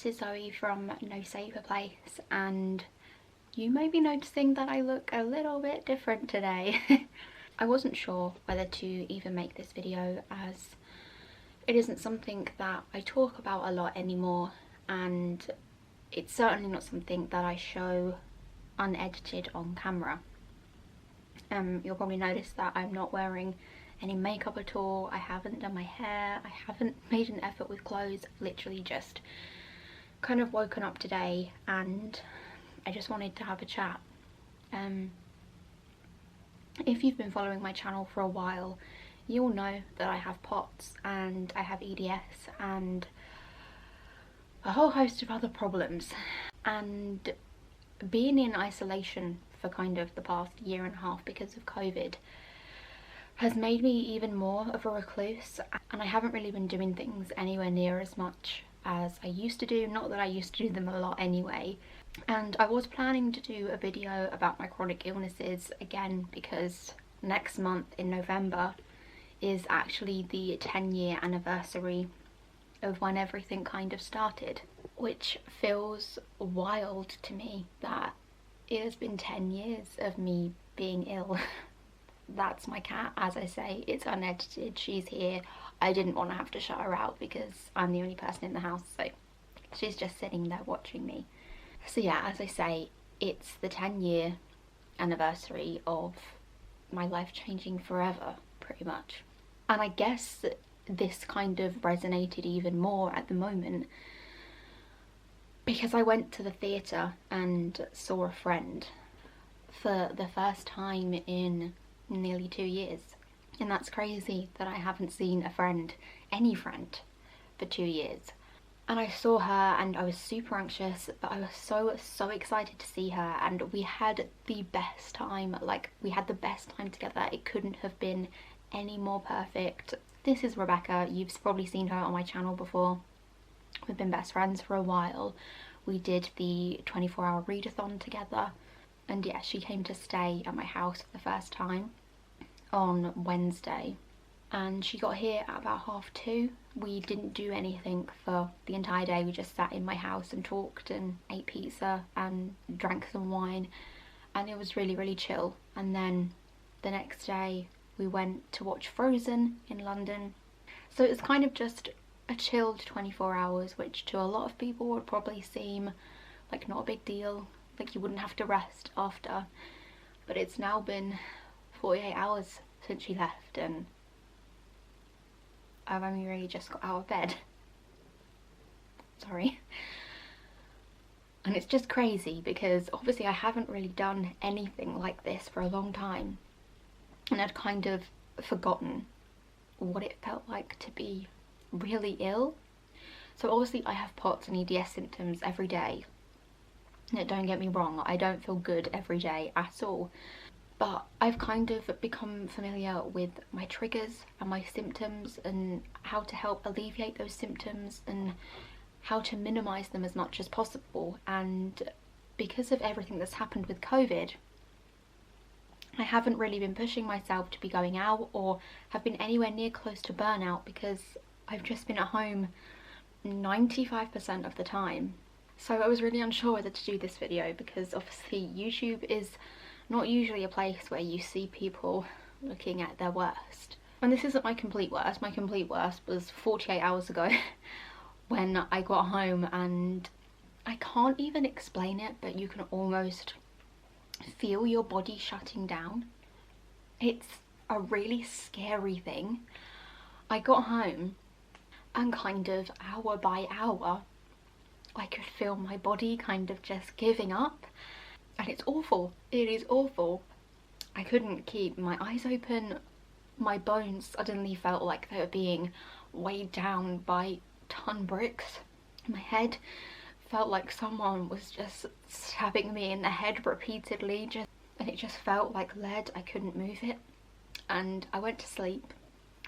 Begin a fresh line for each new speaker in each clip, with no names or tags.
this is Zoe from No Saver Place, and you may be noticing that I look a little bit different today. I wasn't sure whether to even make this video, as it isn't something that I talk about a lot anymore, and it's certainly not something that I show unedited on camera. You'll probably notice that I'm not wearing any makeup at all. I haven't done my hair, I haven't made an effort with clothes. I've literally just kind of woken up today and I just wanted to have a chat. If you've been following my channel for a while, you'll know that I have POTS and I have EDS and a whole host of other problems, and being in isolation for kind of the past year and a half because of COVID has made me even more of a recluse, and I haven't really been doing things anywhere near as much as I used to do. Not that I used to do them a lot anyway. And I was planning to do a video about my chronic illnesses again, because next month in November is actually the 10-year anniversary of when everything kind of started, which feels wild to me that it has been 10 years of me being ill. That's my cat, as I say, it's unedited, she's here. I didn't want to have to shut her out because I'm the only person in the house, so she's just sitting there watching me. So yeah, as I say, it's the 10-year anniversary of my life changing forever, pretty much. And I guess this kind of resonated even more at the moment because I went to the theatre and saw a friend for the first time in nearly 2 years. And that's crazy that I haven't seen a friend, any friend, for 2 years. And I saw her and I was super anxious, but I was so excited to see her, and we had the best time. Like, we had the best time together. It couldn't have been any more perfect. This is Rebekah. You've probably seen her on my channel before. We've been best friends for a while. We did the 24-hour readathon together, and yeah, she came to stay at my house for the first time on Wednesday, and she got here at about 2:30. We didn't do anything for the entire day. We just sat in my house and talked and ate pizza and drank some wine, and it was really chill. And then the next day we went to watch Frozen in London, so it was kind of just a chilled 24 hours, which to a lot of people would probably seem like not a big deal, like you wouldn't have to rest after. But it's now been 48 hours since she left, and I've only really just got out of bed. Sorry. And it's just crazy because obviously I haven't really done anything like this for a long time, and I'd kind of forgotten what it felt like to be really ill. So obviously I have POTS and EDS symptoms every day. Now, don't get me wrong, I don't feel good every day at all, but I've kind of become familiar with my triggers and my symptoms and how to help alleviate those symptoms and how to minimize them as much as possible. And because of everything that's happened with COVID, I haven't really been pushing myself to be going out or have been anywhere near close to burnout, because I've just been at home 95% of the time. So I was really unsure whether to do this video, because obviously YouTube is not usually a place where you see people looking at their worst. And this isn't my complete worst. My complete worst was 48 hours ago when I got home, and I can't even explain it, but you can almost feel your body shutting down. It's a really scary thing. I got home and kind of hour by hour I could feel my body kind of just giving up, and it's awful. It is awful. I couldn't keep my eyes open. My bones suddenly felt like they were being weighed down by ton bricks. My head felt like someone was just stabbing me in the head repeatedly, and it just felt like lead. I couldn't move it, and I went to sleep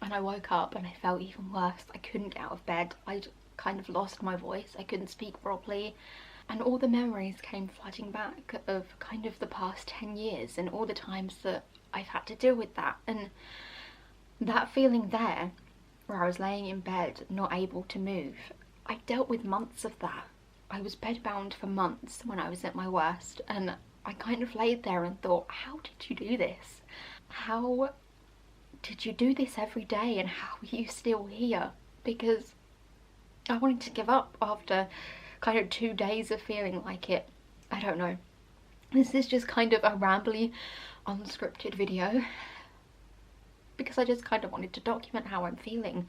and I woke up and I felt even worse. I couldn't get out of bed. I'd kind of lost my voice. I couldn't speak properly, and all the memories came flooding back of kind of the past 10 years and all the times that I've had to deal with that. And that feeling there, where I was laying in bed not able to move, I dealt with months of that I was bedbound for months when I was at my worst, and I kind of laid there and thought, how did you do this? How did you do this every day, and how are you still here? Because I wanted to give up after kind of 2 days of feeling like it. I don't know. This is just kind of a rambly, unscripted video because I just kind of wanted to document how I'm feeling.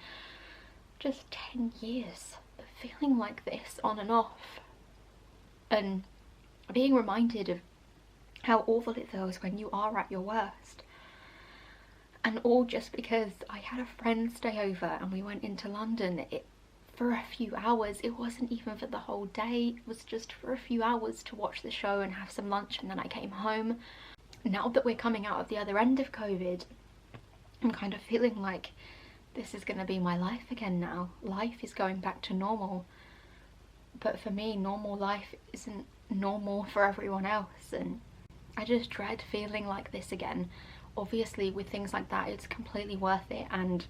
Just 10 years of feeling like this on and off, and being reminded of how awful it feels when you are at your worst. And all just because I had a friend stay over and we went into London for a few hours. It wasn't even for the whole day, it was just for a few hours to watch the show and have some lunch, and then I came home. Now that we're coming out of the other end of COVID, I'm kind of feeling like this is going to be my life again now. Life is going back to normal. But for me, normal life isn't normal for everyone else, and I just dread feeling like this again. Obviously, with things like that, it's completely worth it, and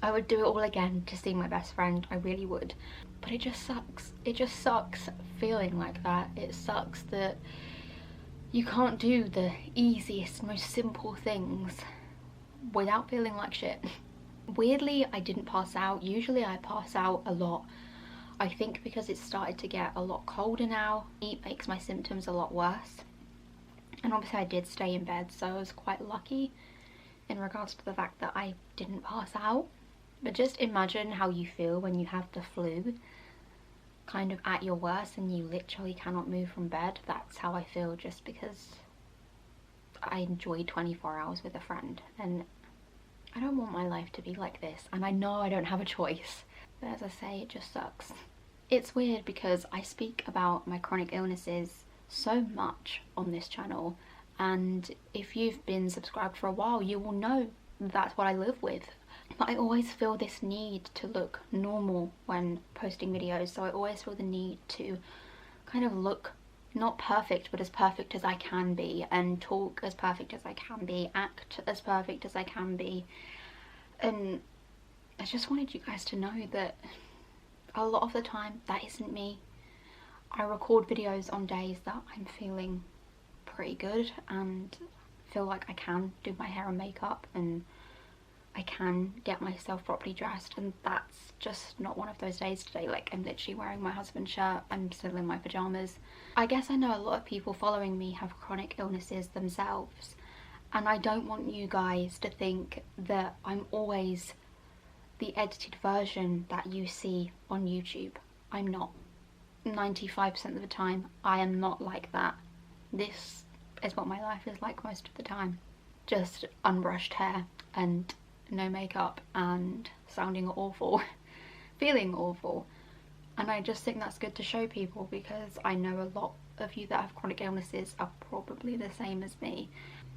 I would do it all again to see my best friend, I really would. But it just sucks. It just sucks feeling like that. It sucks that you can't do the easiest, most simple things without feeling like shit. Weirdly, I didn't pass out. Usually I pass out a lot. I think because it's started to get a lot colder now, it makes my symptoms a lot worse. And obviously I did stay in bed, so I was quite lucky in regards to the fact that I didn't pass out. But just imagine how you feel when you have the flu, kind of at your worst, and you literally cannot move from bed. That's how I feel, just because I enjoyed 24 hours with a friend, and I don't want my life to be like this, and I know I don't have a choice. But as I say, it just sucks. It's weird because I speak about my chronic illnesses so much on this channel, and if you've been subscribed for a while, you will know that's what I live with. But I always feel this need to look normal when posting videos, so I always feel the need to kind of look not perfect, but as perfect as I can be, and talk as perfect as I can be, act as perfect as I can be. And I just wanted you guys to know that a lot of the time that isn't me. I record videos on days that I'm feeling pretty good and feel like I can do my hair and makeup and I can get myself properly dressed, and that's just not one of those days today. Like, I'm literally wearing my husband's shirt, I'm still in my pyjamas. I guess I know a lot of people following me have chronic illnesses themselves, and I don't want you guys to think that I'm always the edited version that you see on YouTube. I'm not. 95% of the time I am not like that. This is what my life is like most of the time. Just unbrushed hair and no makeup and sounding awful, feeling awful. And I just think that's good to show people, because I know a lot of you that have chronic illnesses are probably the same as me.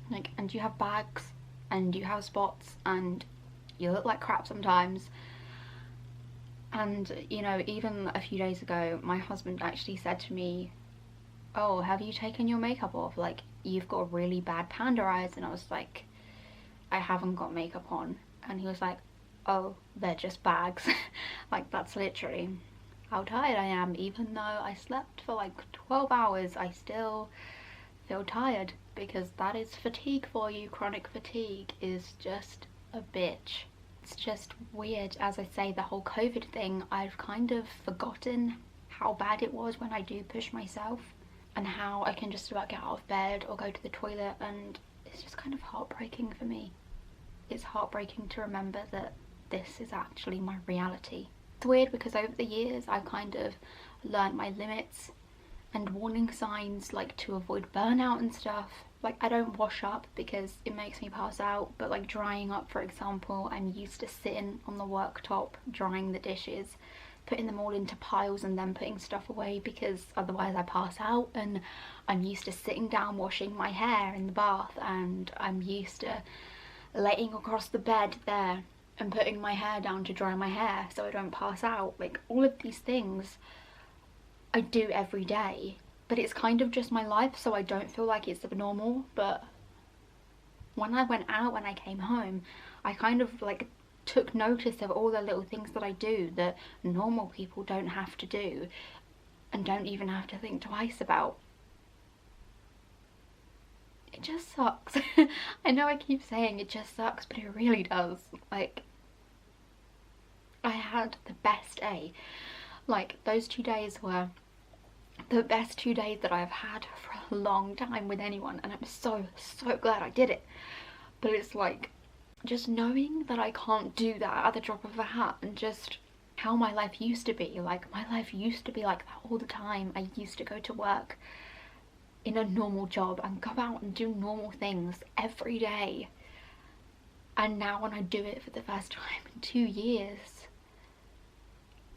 Like, and you have bags and you have spots and you look like crap sometimes. And, you know, even a few days ago, my husband actually said to me, oh, have you taken your makeup off? Like, you've got really bad panda eyes. And I was like, I haven't got makeup on. And he was like, oh, they're just bags. Like, that's literally how tired I am. Even though I slept for like 12 hours, I still feel tired, because that is fatigue for you. Chronic fatigue is just a bitch. It's just weird. As I say, the whole COVID thing, I've kind of forgotten how bad it was when I do push myself, and how I can just about get out of bed or go to the toilet, and it's just kind of heartbreaking for me. It's heartbreaking to remember that this is actually my reality. It's weird because over the years I've kind of learned my limits and warning signs, like to avoid burnout and stuff. Like, I don't wash up because it makes me pass out, but like drying up, for example, I'm used to sitting on the worktop drying the dishes, putting them all into piles and then putting stuff away, because otherwise I pass out. And I'm used to sitting down washing my hair in the bath, and I'm used to laying across the bed there and putting my hair down to dry my hair so I don't pass out. Like, all of these things I do every day, but it's kind of just my life, so I don't feel like it's abnormal. But when I went out, when I came home, I kind of like took notice of all the little things that I do that normal people don't have to do. and don't even have to think twice about. It just sucks. I know I keep saying it just sucks, but it really does. Like, I had the best day. Like, those 2 days were the best 2 days that I've had for a long time with anyone, and I'm so glad I did it. But it's like, just knowing that I can't do that at the drop of a hat, and just how my life used to be. Like, my life used to be like that all the time. I used to go to work in a normal job and go out and do normal things every day, and now when I do it for the first time in 2 years,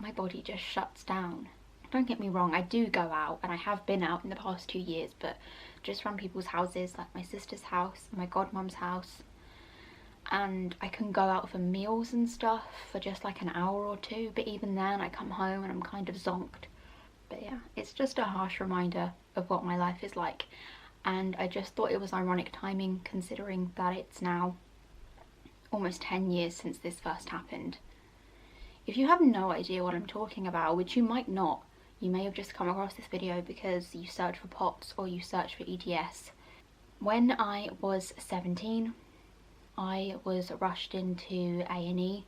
my body just shuts down. Don't get me wrong, I do go out, and I have been out in the past 2 years, but just from people's houses, like my sister's house, my godmum's house, and I can go out for meals and stuff for just like an hour or two, but even then I come home and I'm kind of zonked. But yeah, it's just a harsh reminder of what my life is like, and I just thought it was ironic timing considering that it's now almost 10 years since this first happened. If you have no idea what I'm talking about, which you might not, you may have just come across this video because you search for POTS or you search for EDS. When I was 17, I was rushed into A&E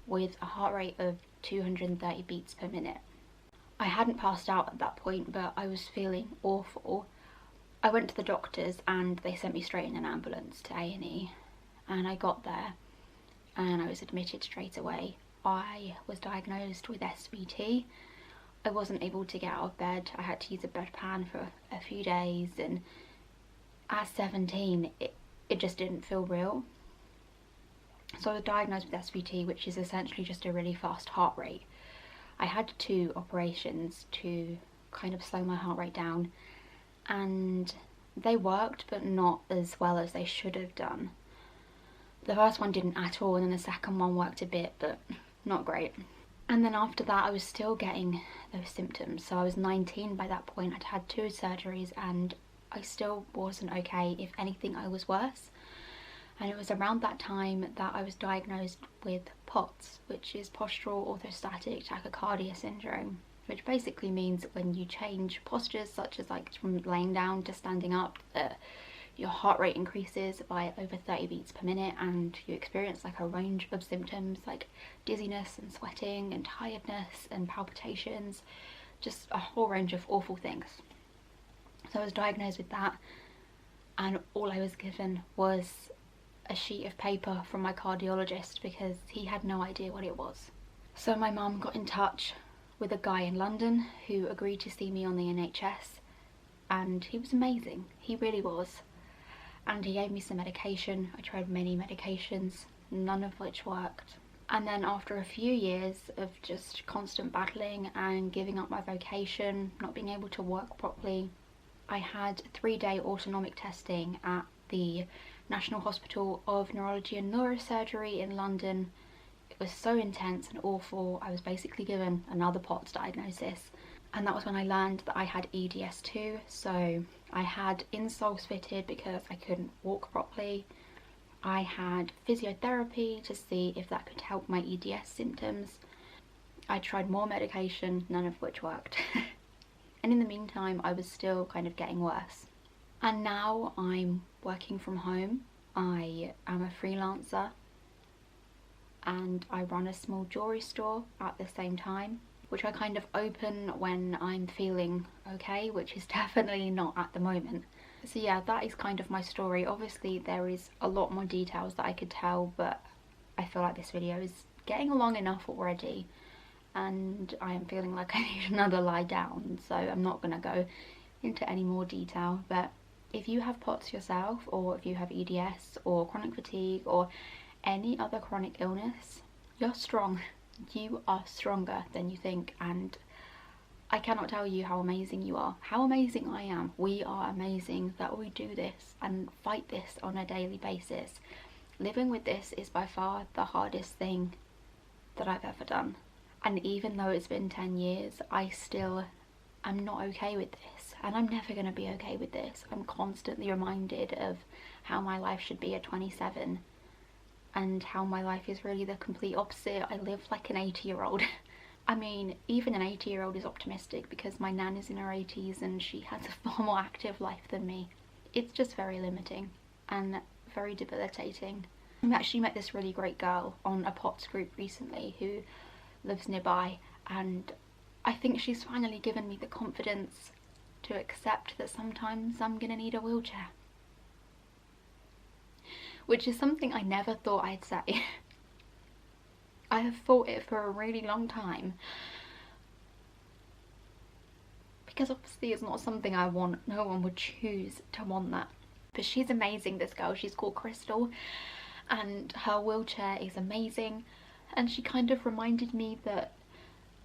with a heart rate of 230 beats per minute. I hadn't passed out at that point, but I was feeling awful. I went to the doctors and they sent me straight in an ambulance to A&E, and I got there and I was admitted straight away. I was diagnosed with SVT. I wasn't able to get out of bed. I had to use a bedpan for a few days, and at 17 it just didn't feel real. So I was diagnosed with SVT, which is essentially just a really fast heart rate. I had 2 operations to kind of slow my heart rate down, and they worked, but not as well as they should have done. The first one didn't at all, and then the second one worked a bit, but not great. And then after that I was still getting those symptoms. So I was 19 by that point. I'd had 2 surgeries and I still wasn't okay. If anything, I was worse. And it was around that time that I was diagnosed with POTS, which is postural orthostatic tachycardia syndrome, which basically means when you change postures, such as like from laying down to standing up, your heart rate increases by over 30 beats per minute, and you experience like a range of symptoms like dizziness and sweating and tiredness and palpitations, just a whole range of awful things. So I was diagnosed with that, and all I was given was a sheet of paper from my cardiologist because he had no idea what it was. So my mum got in touch with a guy in London who agreed to see me on the NHS, and he was amazing. He really was. And he gave me some medication. I tried many medications, none of which worked. And then after a few years of just constant battling and giving up my vocation, not being able to work properly, I had 3-day autonomic testing at the National Hospital of Neurology and Neurosurgery in London. It was so intense and awful. I was basically given another POTS diagnosis, and that was when I learned that I had EDS too. So I had insoles fitted because I couldn't walk properly. I had physiotherapy to see if that could help my EDS symptoms. I tried more medication, none of which worked. And in the meantime, I was still kind of getting worse. And now I'm working from home. I am a freelancer and I run a small jewellery store at the same time, which I kind of open when I'm feeling okay, which is definitely not at the moment. So yeah, that is kind of my story. Obviously there is a lot more details that I could tell, but I feel like this video is getting along enough already, and I am feeling like I need another lie down, so I'm not going to go into any more detail. But if you have POTS yourself, or if you have EDS or chronic fatigue or any other chronic illness, you're strong. You are stronger than you think, and I cannot tell you how amazing you are, how amazing I am. We are amazing that we do this and fight this on a daily basis. Living with this is by far the hardest thing that I've ever done. And even though it's been 10 years, I still am not okay with this, and I'm never going to be okay with this. I'm constantly reminded of how my life should be at 27 and how my life is really the complete opposite. I live like an 80-year-old. I mean, even an 80-year-old is optimistic because my nan is in her 80s and she has a far more active life than me. It's just very limiting and very debilitating. I actually met this really great girl on a POTS group recently who lives nearby, and I think she's finally given me the confidence to accept that sometimes I'm gonna need a wheelchair. Which is something I never thought I'd say. I have thought it for a really long time. Because obviously it's not something I want. No one would choose to want that. But she's amazing, this girl. She's called Crystal, and her wheelchair is amazing. And she kind of reminded me that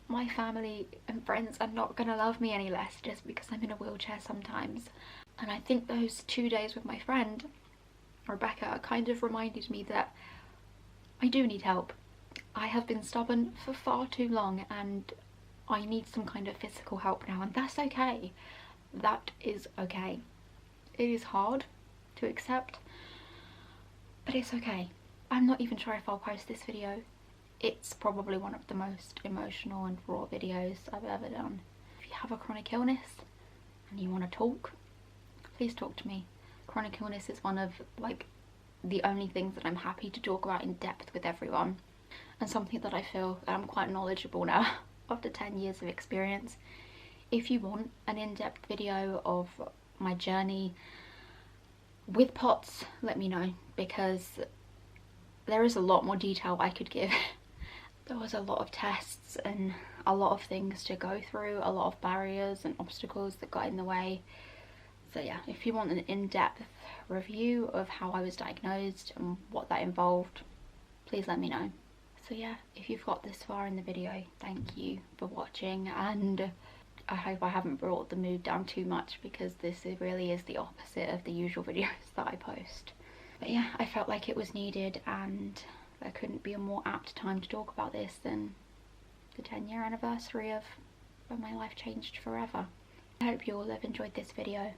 my family and friends are not gonna love me any less just because I'm in a wheelchair sometimes. And I think those 2 days with my friend Rebekah kind of reminded me that I do need help. I have been stubborn for far too long and I need some kind of physical help now, and that's okay. That is okay. It is hard to accept, but it's okay. I'm not even sure if I'll post this video. It's probably one of the most emotional and raw videos I've ever done. If you have a chronic illness and you want to talk, please talk to me. Chronic illness is one of like the only things that I'm happy to talk about in depth with everyone, and something that I feel that I'm quite knowledgeable now after 10 years of experience. If you want an in-depth video of my journey with POTS, let me know, because there is a lot more detail I could give. There was a lot of tests and a lot of things to go through, a lot of barriers and obstacles that got in the way. So yeah, if you want an in-depth review of how I was diagnosed and what that involved, please let me know. So yeah, if you've got this far in the video, thank you for watching, and I hope I haven't brought the mood down too much, because this really is the opposite of the usual videos that I post. But yeah, I felt like it was needed, and there couldn't be a more apt time to talk about this than the 10-year anniversary of when my life changed forever. I hope you all have enjoyed this video.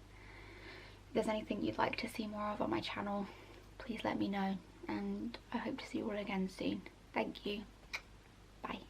If there's anything you'd like to see more of on my channel, please let me know, and I hope to see you all again soon. Thank you. Bye.